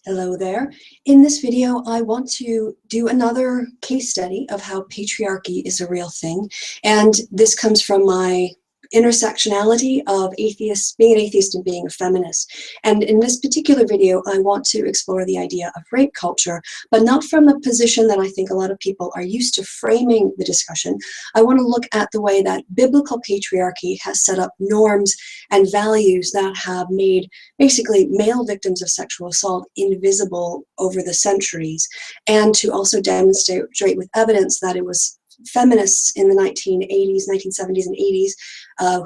Hello there. In this video, I want to do another case study of how patriarchy is a real thing. And this comes from my intersectionality of atheists, being an atheist and being a feminist. And in this particular video, I want to explore the idea of rape culture, but not from a position that I think a lot of people are used to framing the discussion. I want to look at the way that biblical patriarchy has set up norms and values that have made basically male victims of sexual assault invisible over the centuries, and to also demonstrate with evidence that it was feminists in the 1980s, 1970s, and 80s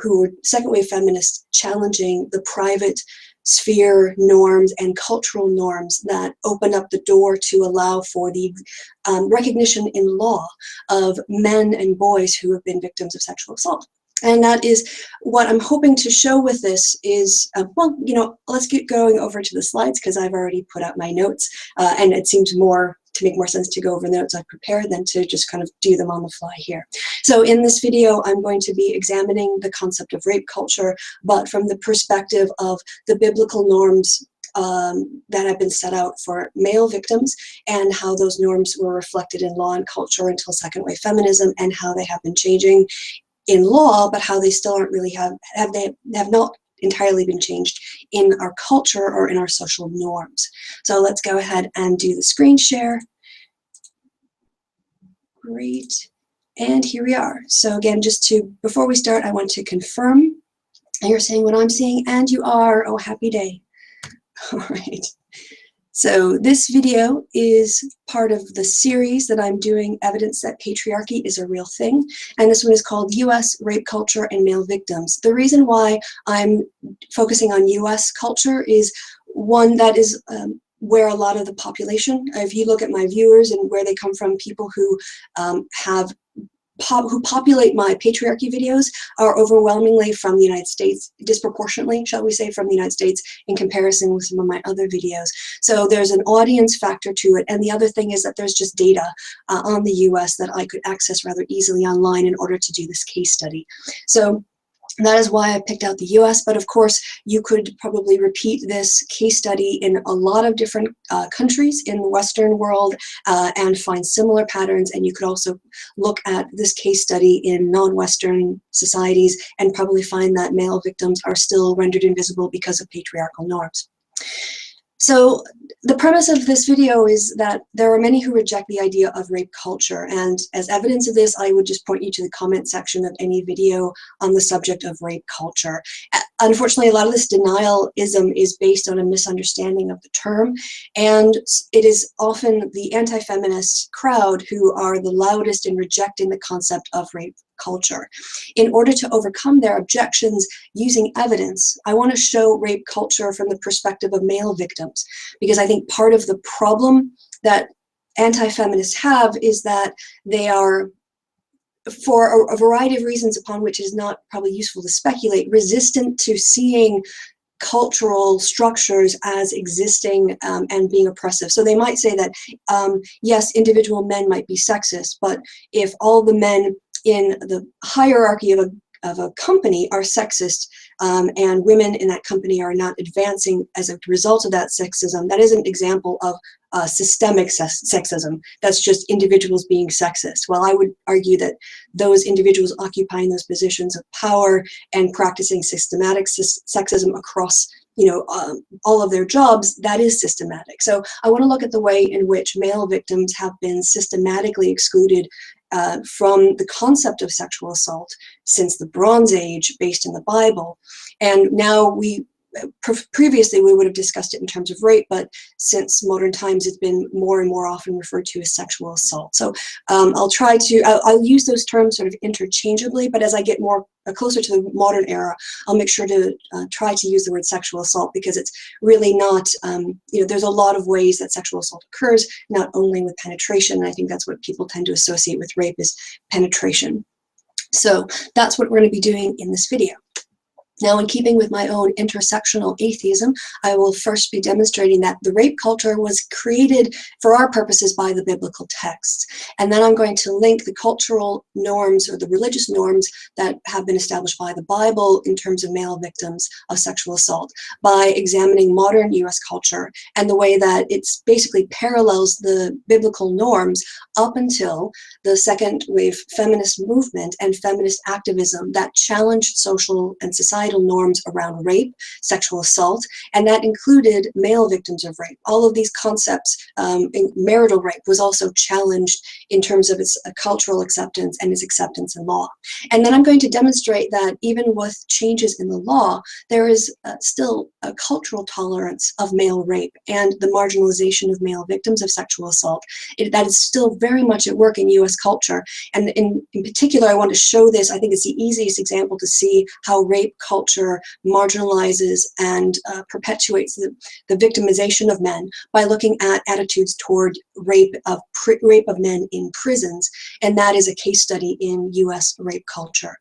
who were second-wave feminists challenging the private sphere norms and cultural norms that opened up the door to allow for the recognition in law of men and boys who have been victims of sexual assault. And that is what I'm hoping to show with this is, well, you know, let's get going over to the slides because I've already put out my notes and it seems to make more sense to go over the notes I've prepared than to just kind of do them on the fly here. So in this video, I'm going to be examining the concept of rape culture, but from the perspective of the biblical norms that have been set out for male victims and how those norms were reflected in law and culture until second-wave feminism and how they have been changing in law, but how they still aren't really have not entirely been changed in our culture or in our social norms. So let's go ahead and do the screen share. Great. And here we are. So again, before we start, I want to confirm you're seeing what I'm seeing, and you are. Oh, happy day. All right. So this video is part of the series that I'm doing, Evidence that Patriarchy is a Real Thing. And this one is called US Rape Culture and Male Victims. The reason why I'm focusing on US culture is one that is where a lot of the population, if you look at my viewers and where they come from, people who who populate my patriarchy videos are overwhelmingly from the United States, disproportionately, shall we say, from the United States in comparison with some of my other videos. So there's an audience factor to it. And the other thing is that there's just data on the US that I could access rather easily online in order to do this case study. So that is why I picked out the US, but of course you could probably repeat this case study in a lot of different countries in the Western world and find similar patterns, and you could also look at this case study in non-Western societies and probably find that male victims are still rendered invisible because of patriarchal norms. So the premise of this video is that there are many who reject the idea of rape culture, and as evidence of this, I would just point you to the comment section of any video on the subject of rape culture. Unfortunately, a lot of this denialism is based on a misunderstanding of the term, and it is often the anti-feminist crowd who are the loudest in rejecting the concept of rape culture. In order to overcome their objections using evidence, I want to show rape culture from the perspective of male victims, because I think part of the problem that anti-feminists have is that they are, for a variety of reasons upon which is not probably useful to speculate, resistant to seeing cultural structures as existing and being oppressive. So they might say that, yes, individual men might be sexist, but if all the men in the hierarchy of a company are sexist and women in that company are not advancing as a result of that sexism, that is an example of systemic sexism. That's just individuals being sexist. Well, I would argue that those individuals occupying those positions of power and practicing systematic sexism across, you know, all of their jobs, that is systematic. So I want to look at the way in which male victims have been systematically excluded from the concept of sexual assault since the Bronze Age, based in the Bible. And now previously we would have discussed it in terms of rape, but since modern times it's been more and more often referred to as sexual assault. So I'll use those terms sort of interchangeably, but as I get more closer to the modern era, I'll make sure to try to use the word sexual assault, because it's really not, you know, there's a lot of ways that sexual assault occurs, not only with penetration, and I think that's what people tend to associate with rape is penetration. So that's what we're going to be doing in this video. Now, in keeping with my own intersectional atheism, I will first be demonstrating that the rape culture was created for our purposes by the biblical texts. And then I'm going to link the cultural norms or the religious norms that have been established by the Bible in terms of male victims of sexual assault by examining modern US culture and the way that it's basically parallels the biblical norms up until the second wave feminist movement and feminist activism that challenged social and societal norms around rape, sexual assault, and that included male victims of rape. All of these concepts, marital rape was also challenged in terms of its cultural acceptance and its acceptance in law. And then I'm going to demonstrate that even with changes in the law, there is still a cultural tolerance of male rape and the marginalization of male victims of sexual assault. That is still very much at work in US culture. And in particular, I want to show this. I think it's the easiest example to see how rape culture marginalizes and perpetuates the victimization of men by looking at attitudes toward rape of men in prisons. And that is a case study in US rape culture.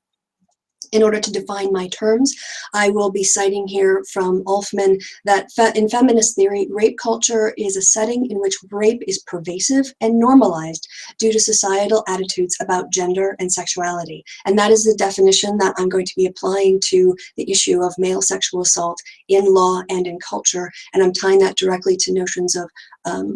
In order to define my terms, I will be citing here from Olfman that in feminist theory, rape culture is a setting in which rape is pervasive and normalized due to societal attitudes about gender and sexuality. And that is the definition that I'm going to be applying to the issue of male sexual assault in law and in culture. And I'm tying that directly to notions of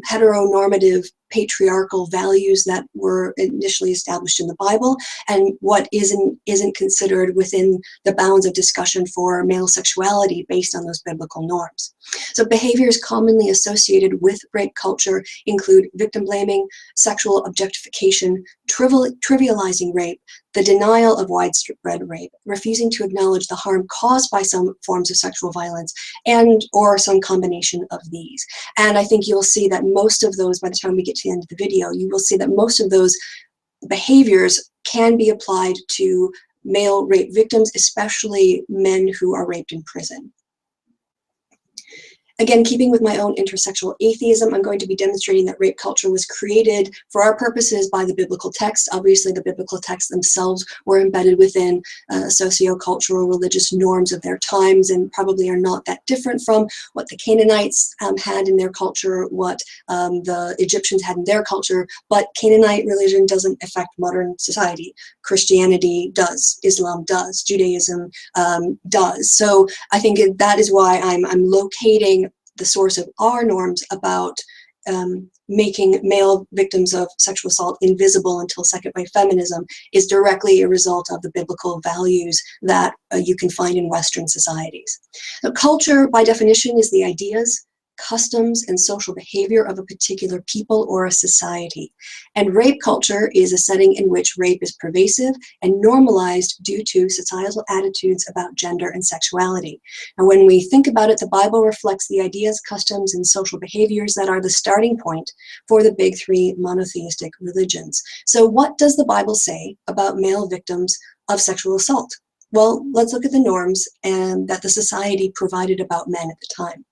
heteronormative patriarchal values that were initially established in the Bible and what isn't considered within the bounds of discussion for male sexuality based on those biblical norms. So behaviors commonly associated with rape culture include victim blaming, sexual objectification, trivializing rape, the denial of widespread rape, refusing to acknowledge the harm caused by some forms of sexual violence, and or some combination of these. And I think you'll see that most of those, by the time we get to the end of the video, you will see that most of those behaviors can be applied to male rape victims, especially men who are raped in prison. Again, keeping with my own intersectional atheism, I'm going to be demonstrating that rape culture was created for our purposes by the biblical text. Obviously, the biblical texts themselves were embedded within socio-cultural religious norms of their times and probably are not that different from what the Canaanites had in their culture, what the Egyptians had in their culture, but Canaanite religion doesn't affect modern society. Christianity does, Islam does, Judaism does. So I think that is why I'm locating the source of our norms about making male victims of sexual assault invisible until second wave feminism is directly a result of the biblical values that you can find in Western societies. So culture, by definition, is the ideas, customs, and social behavior of a particular people or a society. And rape culture is a setting in which rape is pervasive and normalized due to societal attitudes about gender and sexuality. And when we think about it, the Bible reflects the ideas, customs, and social behaviors that are the starting point for the big three monotheistic religions. So what does the Bible say about male victims of sexual assault? Well, let's look at the norms that the society provided about men at the time.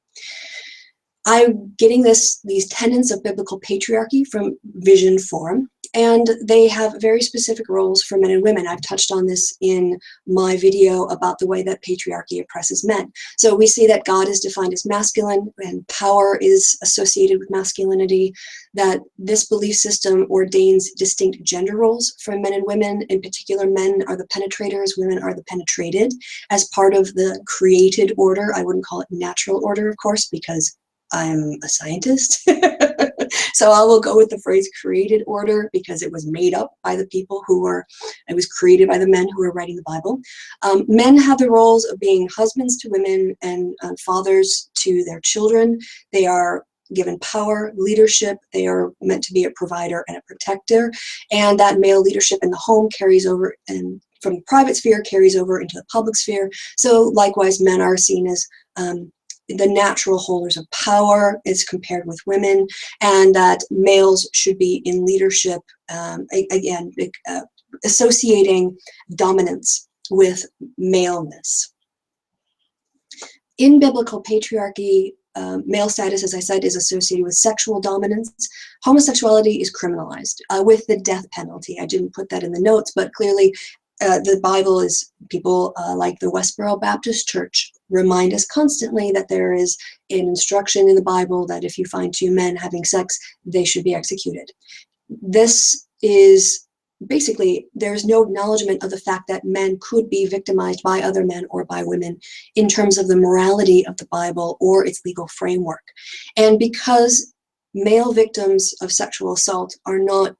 I'm getting these tenets of biblical patriarchy from Vision Forum, and they have very specific roles for men and women. I've touched on this in my video about the way that patriarchy oppresses men. So we see that God is defined as masculine and power is associated with masculinity, that this belief system ordains distinct gender roles for men and women. In particular, men are the penetrators, women are the penetrated as part of the created order. I wouldn't call it natural order, of course, because I'm a scientist, so I will go with the phrase created order because it was made up by the people it was created by the men who were writing the Bible. Men have the roles of being husbands to women and fathers to their children. They are given power, leadership. They are meant to be a provider and a protector, and that male leadership in the home carries over and from the private sphere carries over into the public sphere. So likewise, men are seen as the natural holders of power as compared with women, and that males should be in leadership, again, associating dominance with maleness. In biblical patriarchy, male status, as I said, is associated with sexual dominance. Homosexuality is criminalized with the death penalty. I didn't put that in the notes, but clearly the Bible is, people like the Westboro Baptist Church remind us constantly that there is an instruction in the Bible that if you find two men having sex, they should be executed. This is basically, there's no acknowledgement of the fact that men could be victimized by other men or by women in terms of the morality of the Bible or its legal framework. And because male victims of sexual assault are not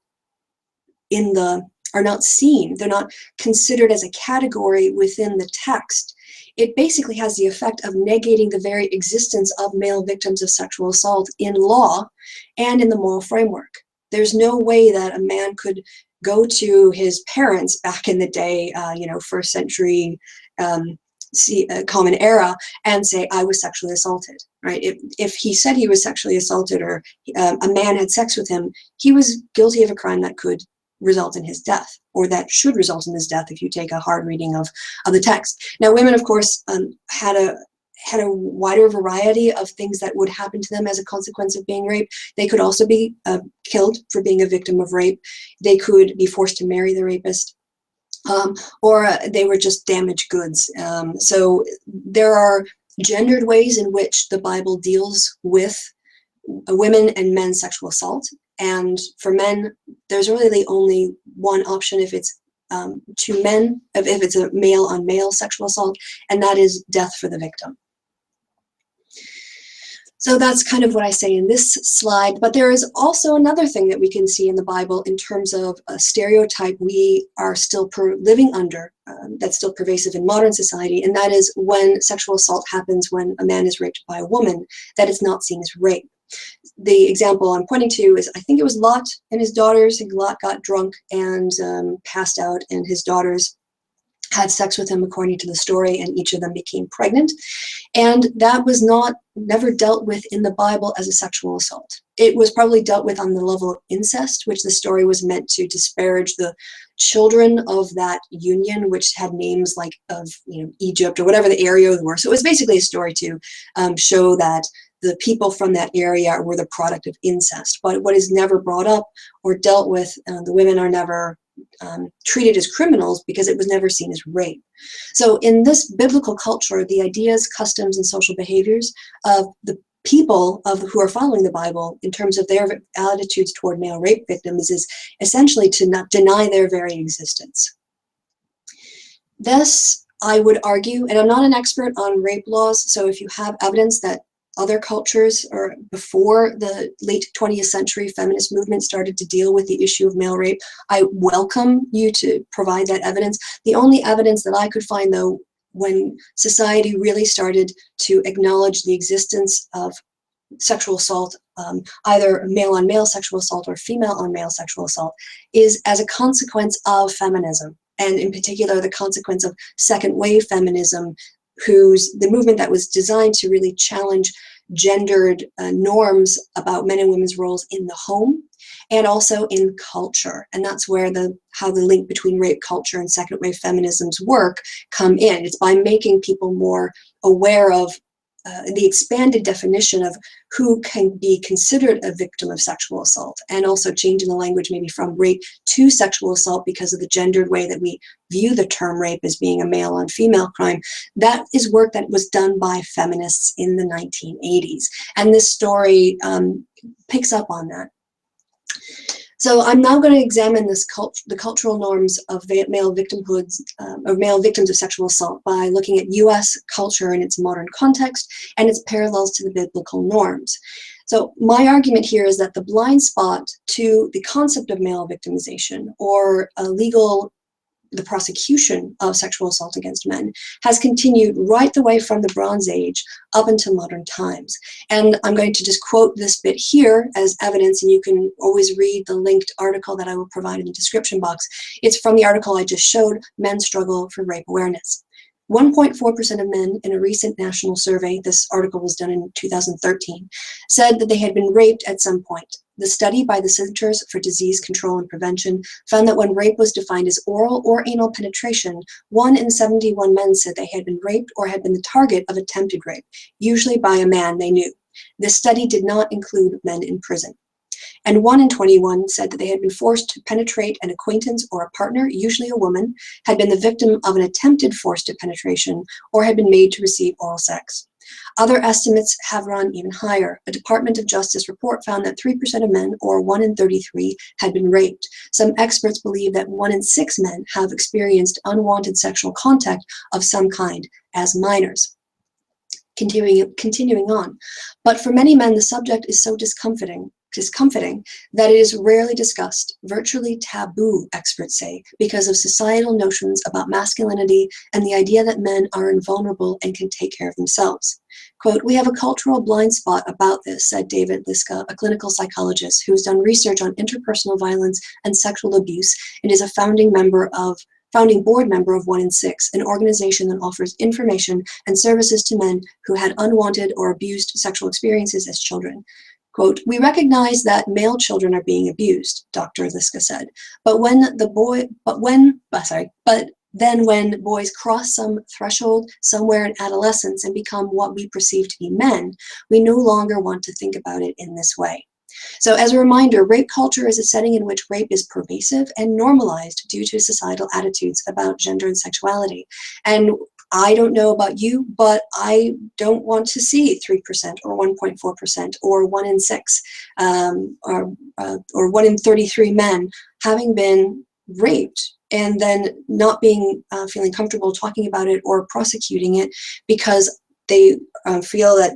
seen, they're not considered as a category within the text, it basically has the effect of negating the very existence of male victims of sexual assault in law and in the moral framework. There's no way that a man could go to his parents back in the day, first century common era, and say, I was sexually assaulted, right? If he said he was sexually assaulted or a man had sex with him, he was guilty of a crime that could result in his death, or that should result in his death if you take a hard reading of the text. Now, women, of course, had a wider variety of things that would happen to them as a consequence of being raped. They could also be killed for being a victim of rape. They could be forced to marry the rapist, or they were just damaged goods. So there are gendered ways in which the Bible deals with women and men's sexual assault. And for men, there's really only one option if it's to men, if it's a male on male sexual assault, and that is death for the victim. So that's kind of what I say in this slide. But there is also another thing that we can see in the Bible in terms of a stereotype we are still living under, that's still pervasive in modern society, and that is when sexual assault happens when a man is raped by a woman, that it's not seen as rape. The example I'm pointing to is, I think it was Lot and his daughters. Lot got drunk and passed out, and his daughters had sex with him according to the story, and each of them became pregnant. And that was never dealt with in the Bible as a sexual assault. It was probably dealt with on the level of incest, which the story was meant to disparage the children of that union, which had names like of Egypt or whatever the area were. So it was basically a story to show that the people from that area were the product of incest. But what is never brought up or dealt with, the women are never treated as criminals because it was never seen as rape. So in this biblical culture, the ideas, customs, and social behaviors of the people who are following the Bible in terms of their attitudes toward male rape victims is essentially to not deny their very existence. This, I would argue, and I'm not an expert on rape laws, so if you have evidence that other cultures, or before the late 20th century feminist movement started to deal with the issue of male rape, I welcome you to provide that evidence. The only evidence that I could find, though, when society really started to acknowledge the existence of sexual assault, either male on male sexual assault or female on male sexual assault, is as a consequence of feminism, and in particular the consequence of second wave feminism, the movement that was designed to really challenge gendered norms about men and women's roles in the home and also in culture. And that's where how the link between rape culture and second wave feminism's work come in. It's by making people more aware of the expanded definition of who can be considered a victim of sexual assault, and also changing the language maybe from rape to sexual assault because of the gendered way that we view the term rape as being a male on female crime. That is work that was done by feminists in the 1980s. And this story picks up on that. So I'm now going to examine the cultural norms of male victimhoods, or male victims of sexual assault, by looking at U.S. culture in its modern context and its parallels to the biblical norms. So my argument here is that the blind spot to the concept of male victimization, or the prosecution of sexual assault against men, has continued right the way from the Bronze Age up until modern times. And I'm going to just quote this bit here as evidence, and you can always read the linked article that I will provide in the description box. It's from the article I just showed, Men Struggle for Rape Awareness. 1.4% of men in a recent national survey, this article was done in 2013, said that they had been raped at some point. The study by the Centers for Disease Control and Prevention found that when rape was defined as oral or anal penetration, 1 in 71 men said they had been raped or had been the target of attempted rape, usually by a man they knew. This study did not include men in prison. And 1 in 21 said that they had been forced to penetrate an acquaintance or a partner, usually a woman, had been the victim of an attempted forced penetration, or had been made to receive oral sex. Other estimates have run even higher. A Department of Justice report found that 3% of men, or 1 in 33, had been raped. Some experts believe that 1 in 6 men have experienced unwanted sexual contact of some kind as minors. Continuing on. But for many men, the subject is so discomforting that it is rarely discussed, virtually taboo, experts say, because of societal notions about masculinity and the idea that men are invulnerable and can take care of themselves. Quote, "We have a cultural blind spot about this," said David Liska, a clinical psychologist who has done research on interpersonal violence and sexual abuse and is a founding board member of 1 in 6, an organization that offers information and services to men who had unwanted or abused sexual experiences as children. Quote, "We recognize that male children are being abused," Dr. Liska said, but then when boys cross some threshold somewhere in adolescence and become what we perceive to be men, we no longer want to think about it in this way. So as a reminder, rape culture is a setting in which rape is pervasive and normalized due to societal attitudes about gender and sexuality. And I don't know about you, but I don't want to see 3% or 1.4% or 1 in 6 or 1 in 33 men having been raped and then not feeling comfortable talking about it or prosecuting it because they feel that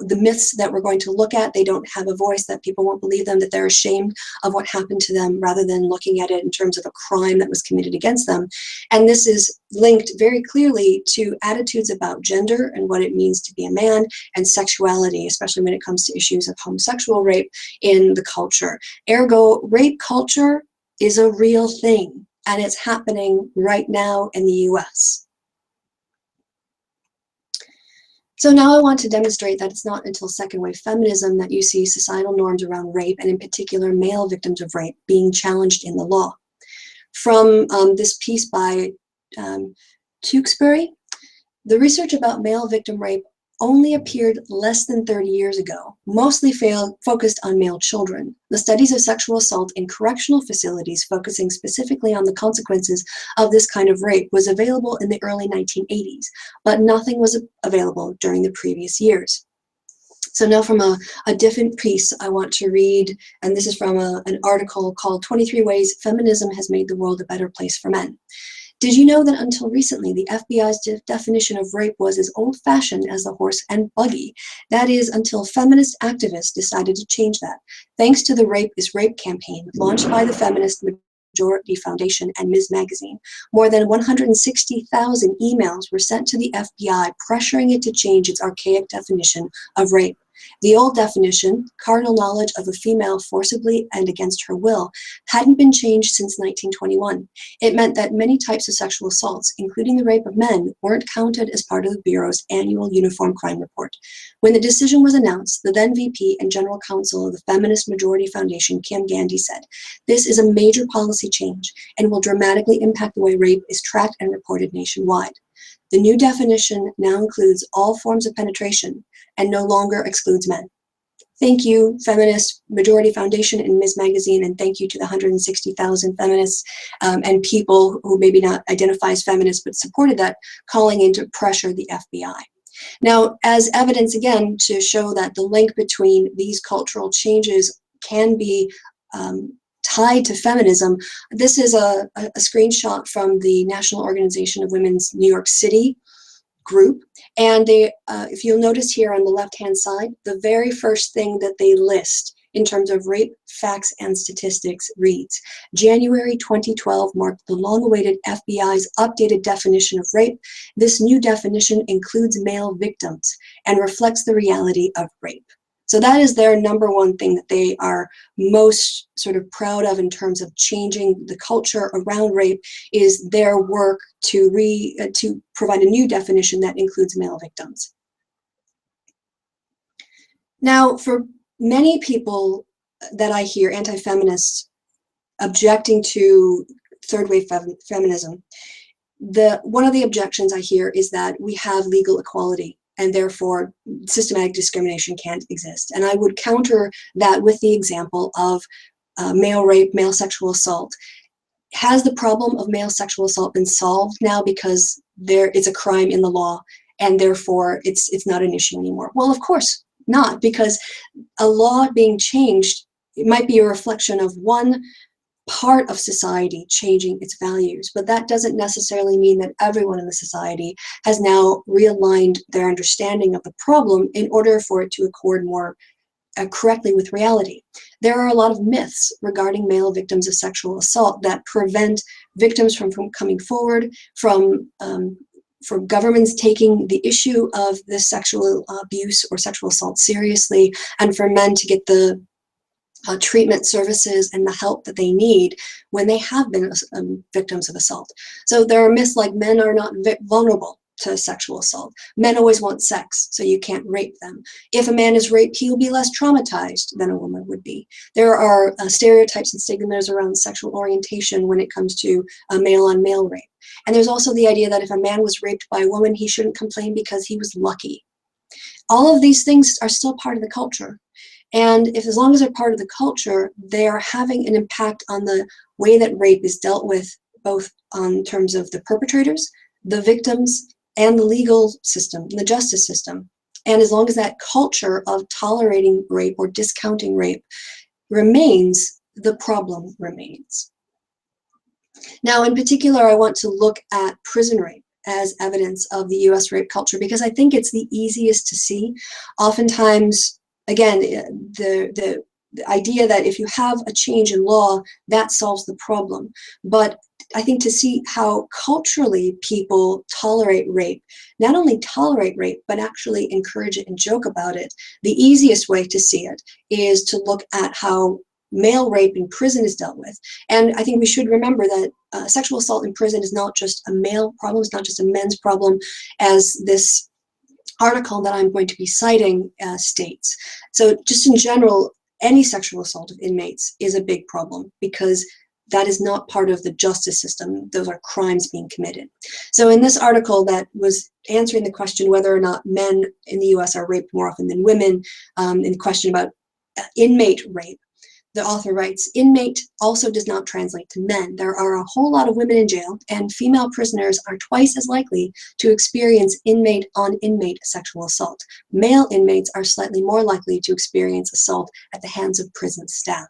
the myths that we're going to look at, they don't have a voice, that people won't believe them, that they're ashamed of what happened to them rather than looking at it in terms of a crime that was committed against them. And this is linked very clearly to attitudes about gender and what it means to be a man and sexuality, especially when it comes to issues of homosexual rape in the culture. Ergo, rape culture is a real thing, and it's happening right now in the US. So now I want to demonstrate that it's not until second wave feminism that you see societal norms around rape, and in particular male victims of rape, being challenged in the law. From this piece by Tewksbury, the research about male victim rape only appeared less than 30 years ago, mostly focused on male children. The studies of sexual assault in correctional facilities, focusing specifically on the consequences of this kind of rape, was available in the early 1980s, but nothing was available during the previous years. So now from a different piece I want to read, and this is from an article called 23 Ways Feminism Has Made the World a Better Place for Men. Did you know that until recently, the FBI's definition of rape was as old-fashioned as the horse and buggy? That is, until feminist activists decided to change that. Thanks to the Rape is Rape campaign, launched by the Feminist Majority Foundation and Ms. Magazine, more than 160,000 emails were sent to the FBI pressuring it to change its archaic definition of rape. The old definition, carnal knowledge of a female forcibly and against her will, hadn't been changed since 1921. It meant that many types of sexual assaults, including the rape of men, weren't counted as part of the Bureau's annual Uniform Crime Report. When the decision was announced, the then VP and General Counsel of the Feminist Majority Foundation, Kim Gandy, said, "This is a major policy change and will dramatically impact the way rape is tracked and reported nationwide. The new definition now includes all forms of penetration and no longer excludes men." Thank you, Feminist Majority Foundation and Ms. Magazine, and thank you to the 160,000 feminists and people who maybe not identify as feminists but supported that, calling in to pressure the FBI. Now, as evidence again to show that the link between these cultural changes can be tied to feminism, this is a screenshot from the National Organization of Women's New York City group. And they, if you'll notice here on the left-hand side, the very first thing that they list in terms of rape facts and statistics reads, January 2012 marked the long-awaited FBI's updated definition of rape. This new definition includes male victims and reflects the reality of rape. So that is their number one thing that they are most sort of proud of in terms of changing the culture around rape, is their work to provide a new definition that includes male victims. Now, for many people that I hear, anti-feminists, objecting to third wave feminism, one of the objections I hear is that we have legal equality and therefore systematic discrimination can't exist. And I would counter that with the example of male rape, male sexual assault. Has the problem of male sexual assault been solved now because there is a crime in the law and therefore it's not an issue anymore? Well, of course not, because a law being changed, it might be a reflection of one part of society changing its values, but that doesn't necessarily mean that everyone in the society has now realigned their understanding of the problem in order for it to accord more correctly with reality. There are a lot of myths regarding male victims of sexual assault that prevent victims from coming forward, from governments taking the issue of this sexual abuse or sexual assault seriously, and for men to get the treatment services and the help that they need when they have been victims of assault. So there are myths like men are not vulnerable to sexual assault. Men always want sex, so you can't rape them. If a man is raped, he will be less traumatized than a woman would be. There are stereotypes and stigmas around sexual orientation when it comes to male-on-male rape. And there's also the idea that if a man was raped by a woman, he shouldn't complain because he was lucky. All of these things are still part of the culture. And if, as long as they're part of the culture, they are having an impact on the way that rape is dealt with, both on terms of the perpetrators, the victims, and the legal system, the justice system. And as long as that culture of tolerating rape or discounting rape remains, the problem remains. Now, in particular, I want to look at prison rape as evidence of the US rape culture, because I think it's the easiest to see. Oftentimes, again, the idea that if you have a change in law, that solves the problem. But I think to see how culturally people tolerate rape, not only tolerate rape, but actually encourage it and joke about it, the easiest way to see it is to look at how male rape in prison is dealt with. And I think we should remember that sexual assault in prison is not just a male problem, it's not just a men's problem, as this article that I'm going to be citing states. So just in general, any sexual assault of inmates is a big problem because that is not part of the justice system. Those are crimes being committed. So in this article that was answering the question whether or not men in the US are raped more often than women, in the question about inmate rape, the author writes, inmate also does not translate to men. There are a whole lot of women in jail, and female prisoners are twice as likely to experience inmate-on-inmate sexual assault. Male inmates are slightly more likely to experience assault at the hands of prison staff.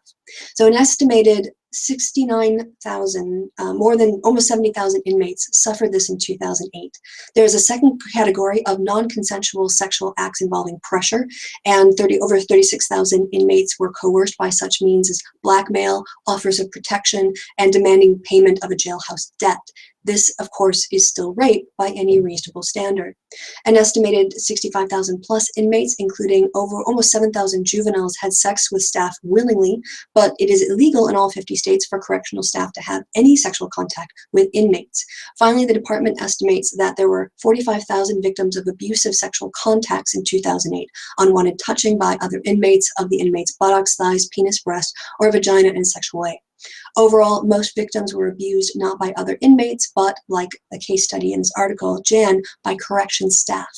So an estimated 69,000, more than almost 70,000 inmates suffered this in 2008. There's a second category of non-consensual sexual acts involving pressure, and over 36,000 inmates were coerced by such means as blackmail, offers of protection, and demanding payment of a jailhouse debt. This, of course, is still rape by any reasonable standard. An estimated 65,000 plus inmates, including almost 7,000 juveniles, had sex with staff willingly, but it is illegal in all 50 states for correctional staff to have any sexual contact with inmates. Finally, the department estimates that there were 45,000 victims of abusive sexual contacts in 2008, unwanted touching by other inmates of the inmate's buttocks, thighs, penis, breast, or vagina in a sexual way. Overall, most victims were abused not by other inmates, but, like a case study in this article, Jan, by corrections staff,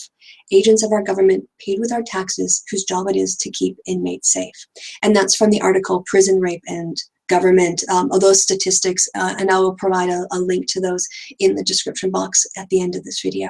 agents of our government paid with our taxes whose job it is to keep inmates safe. And that's from the article Prison Rape and Government. Those statistics, and I will provide a link to those in the description box at the end of this video.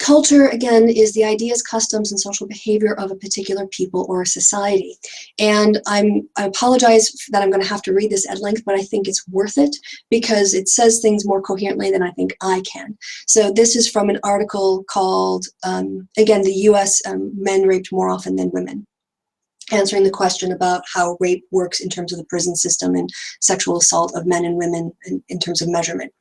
Culture, again, is the ideas, customs, and social behavior of a particular people or a society. And I apologize that I'm going to have to read this at length, but I think it's worth it because it says things more coherently than I think I can. So this is from an article called, again, the US men raped more often than women, answering the question about how rape works in terms of the prison system and sexual assault of men and women in terms of measurement.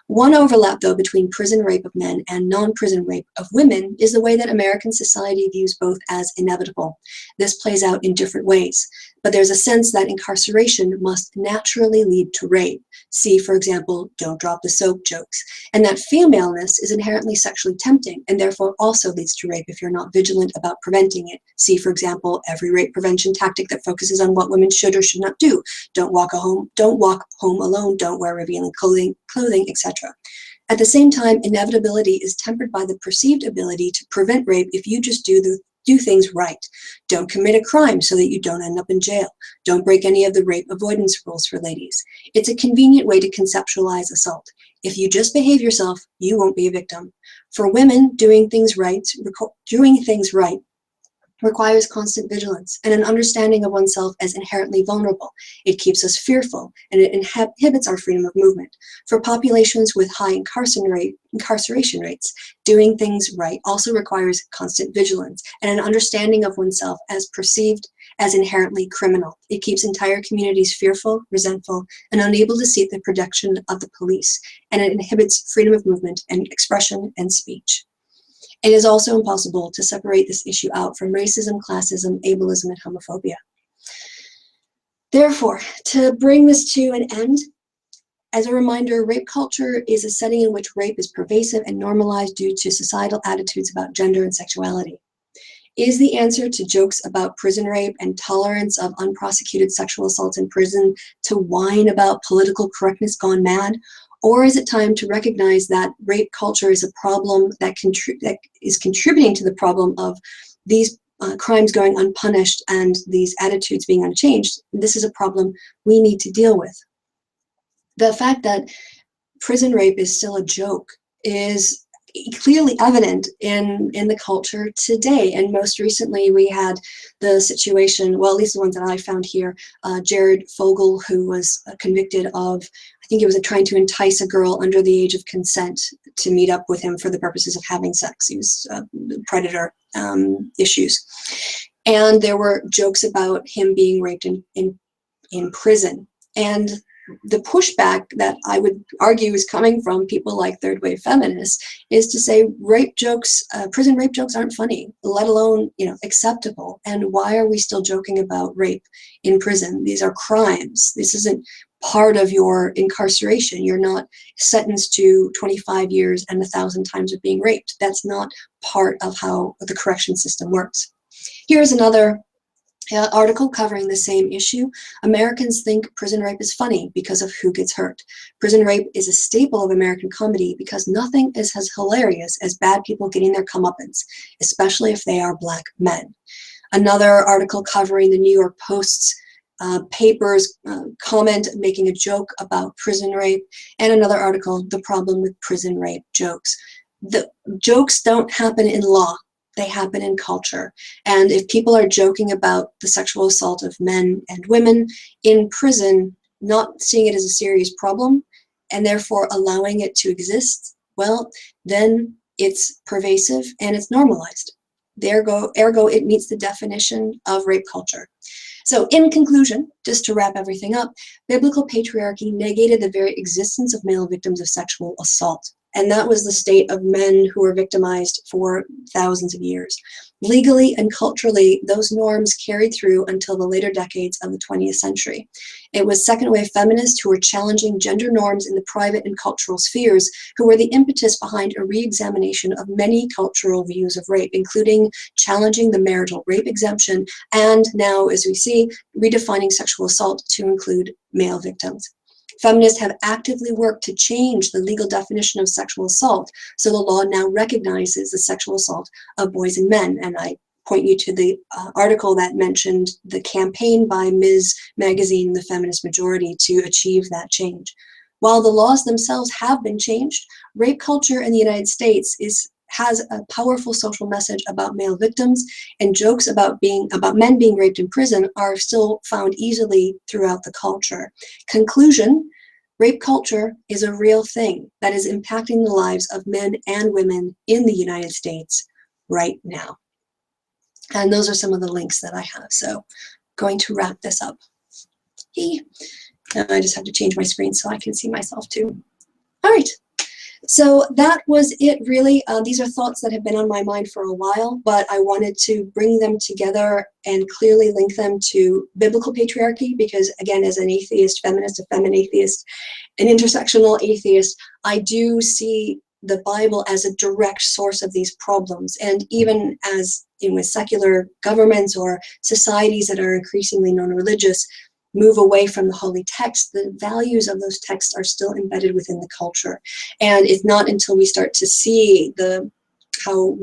One overlap, though, between prison rape of men and non-prison rape of women is the way that American society views both as inevitable. This plays out in different ways, but there's a sense that incarceration must naturally lead to rape. See, for example, don't drop the soap jokes. And that femaleness is inherently sexually tempting and therefore also leads to rape if you're not vigilant about preventing it. See, for example, every rape prevention tactic that focuses on what women should or should not do. Don't walk home alone, don't wear revealing clothing, etc. At the same time, inevitability is tempered by the perceived ability to prevent rape if you just do things right. Don't commit a crime so that you don't end up in jail. Don't break any of the rape avoidance rules for ladies. It's a convenient way to conceptualize assault. If you just behave yourself, you won't be a victim. For women, doing things right requires constant vigilance and an understanding of oneself as inherently vulnerable. It keeps us fearful, and it inhibits our freedom of movement. For populations with high incarceration rates, doing things right also requires constant vigilance and an understanding of oneself as perceived as inherently criminal. It keeps entire communities fearful, resentful, and unable to seek the protection of the police, and it inhibits freedom of movement and expression and speech. It is also impossible to separate this issue out from racism, classism, ableism, and homophobia. Therefore, to bring this to an end, as a reminder, rape culture is a setting in which rape is pervasive and normalized due to societal attitudes about gender and sexuality. Is the answer to jokes about prison rape and tolerance of unprosecuted sexual assaults in prison to whine about political correctness gone mad? Or is it time to recognize that rape culture is a problem that is contributing to the problem of these crimes going unpunished and these attitudes being unchanged? This is a problem we need to deal with. The fact that prison rape is still a joke is clearly evident in the culture today. And most recently we had the situation, well, at least the ones that I found here, Jared Fogle, who was convicted of, I think it was trying to entice a girl under the age of consent to meet up with him for the purposes of having sex. He was predator issues. And there were jokes about him being raped in prison. And the pushback that I would argue is coming from people like third wave feminists is to say rape jokes, prison rape jokes aren't funny, let alone, acceptable. And why are we still joking about rape in prison? These are crimes. This isn't part of your incarceration. You're not sentenced to 25 years and 1,000 times of being raped. That's not part of how the correction system works. Here's another article covering the same issue. Americans think prison rape is funny because of who gets hurt. Prison rape is a staple of American comedy because nothing is as hilarious as bad people getting their comeuppance, especially if they are Black men. Another article covering the New York Post's paper's comment making a joke about prison rape, and another article, the problem with prison rape jokes. The jokes don't happen in law. They happen in culture. And if people are joking about the sexual assault of men and women in prison, not seeing it as a serious problem, and therefore allowing it to exist, well, then it's pervasive and it's normalized. Ergo, it meets the definition of rape culture. So in conclusion, just to wrap everything up, biblical patriarchy negated the very existence of male victims of sexual assault. And that was the state of men who were victimized for thousands of years. Legally and culturally, those norms carried through until the later decades of the 20th century. It was second-wave feminists who were challenging gender norms in the private and cultural spheres who were the impetus behind a re-examination of many cultural views of rape, including challenging the marital rape exemption and now, as we see, redefining sexual assault to include male victims. Feminists have actively worked to change the legal definition of sexual assault, so the law now recognizes the sexual assault of boys and men. And I point you to the article that mentioned the campaign by Ms. Magazine, The Feminist Majority, to achieve that change. While the laws themselves have been changed, rape culture in the United States has a powerful social message about male victims, and jokes about men being raped in prison are still found easily throughout the culture. Conclusion, rape culture is a real thing that is impacting the lives of men and women in the United States right now. And those are some of the links that I have. So I'm going to wrap this up. I just have to change my screen so I can see myself too. All right. So that was it, really. These are thoughts that have been on my mind for a while, but I wanted to bring them together and clearly link them to biblical patriarchy because, again, as an atheist feminist, a feminatheist, an intersectional atheist, I do see the Bible as a direct source of these problems. And even as with secular governments or societies that are increasingly non-religious, move away from the holy text, the values of those texts are still embedded within the culture. And it's not until we start to see how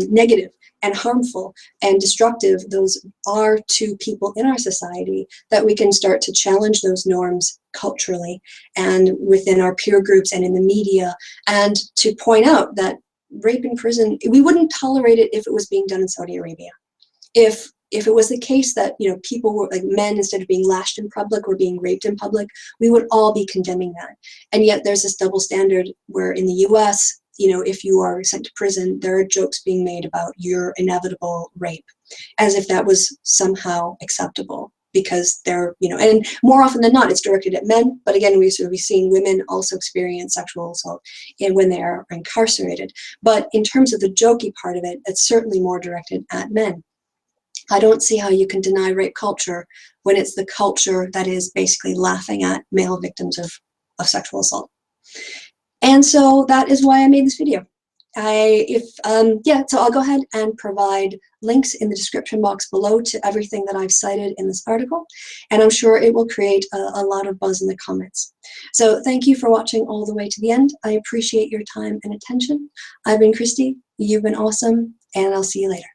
negative and harmful and destructive those are to people in our society that we can start to challenge those norms culturally and within our peer groups and in the media, and to point out that rape in prison, we wouldn't tolerate it if it was being done in Saudi Arabia. If it was the case that, you know, people were, like men, instead of being lashed in public, were being raped in public, we would all be condemning that. And yet there's this double standard where in the US, you know, if you are sent to prison, there are jokes being made about your inevitable rape, as if that was somehow acceptable, because they're, you know, and more often than not, it's directed at men. But again, we've seen women also experience sexual assault when they are incarcerated. But in terms of the jokey part of it, it's certainly more directed at men. I don't see how you can deny rape culture when it's the culture that is basically laughing at male victims of sexual assault. And so that is why I made this video. So I'll go ahead and provide links in the description box below to everything that I've cited in this article, and I'm sure it will create a lot of buzz in the comments. So thank you for watching all the way to the end. I appreciate your time and attention. I've been Kristi, you've been awesome, and I'll see you later.